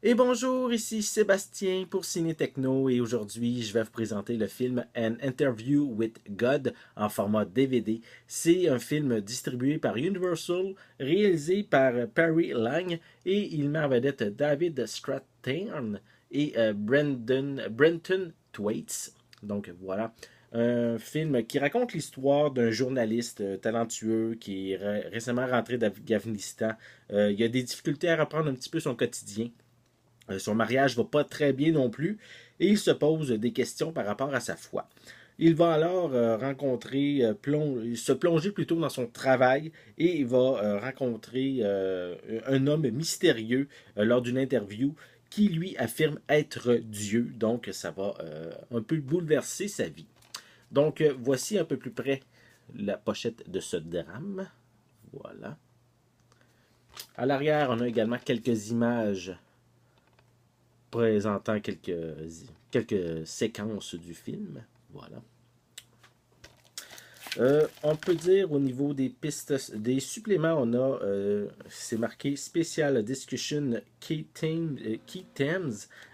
Et bonjour, ici Sébastien pour Ciné Techno et aujourd'hui je vais vous présenter le film An Interview with God en format DVD. C'est un film distribué par Universal, réalisé par Perry Lang et il met en vedette David Strathairn et Brenton Thwaites. Donc voilà, un film qui raconte l'histoire d'un journaliste talentueux qui est récemment rentré d'Afghanistan. Il a des difficultés à reprendre un petit peu son quotidien. Son mariage va pas très bien non plus et il se pose des questions par rapport à sa foi. Il va alors se plonger plutôt dans son travail et il va rencontrer un homme mystérieux lors d'une interview qui lui affirme être Dieu. Donc ça va un peu bouleverser sa vie. Donc voici un peu plus près la pochette de ce drame. Voilà. À l'arrière, on a également quelques images présentant quelques séquences du film. Voilà. On peut dire au niveau des pistes, des suppléments, on a, c'est marqué Special Discussion Key Themes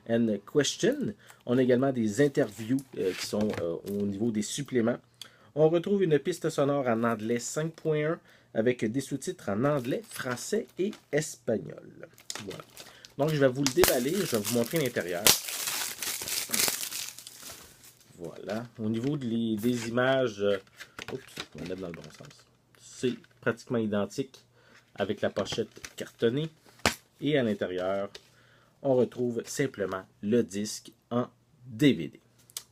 and Question. On a également des interviews qui sont au niveau des suppléments. On retrouve une piste sonore en anglais 5.1 avec des sous-titres en anglais, français et espagnol. Voilà. Donc, je vais vous le déballer, je vais vous montrer l'intérieur. Voilà. Au niveau des images, oups, on va mettre dans le bon sens. C'est pratiquement identique avec la pochette cartonnée. Et à l'intérieur, on retrouve simplement le disque en DVD.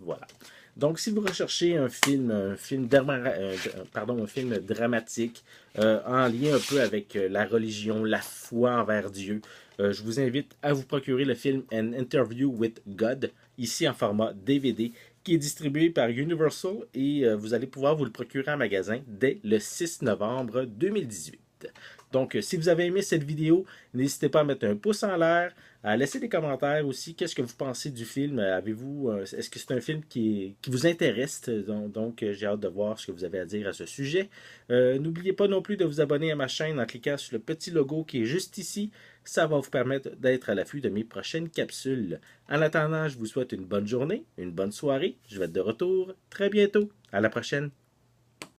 Voilà. Donc, si vous recherchez un film dramatique en lien un peu avec la religion, la foi envers Dieu, je vous invite à vous procurer le film An Interview with God, ici en format DVD, qui est distribué par Universal et vous allez pouvoir vous le procurer en magasin dès le 6 novembre 2018. Donc, si vous avez aimé cette vidéo, n'hésitez pas à mettre un pouce en l'air, à laisser des commentaires aussi. Qu'est-ce que vous pensez du film? Est-ce que c'est un film qui vous intéresse? Donc, j'ai hâte de voir ce que vous avez à dire à ce sujet. N'oubliez pas non plus de vous abonner à ma chaîne en cliquant sur le petit logo qui est juste ici. Ça va vous permettre d'être à l'affût de mes prochaines capsules. En attendant, je vous souhaite une bonne journée, une bonne soirée. Je vais être de retour très bientôt. À la prochaine.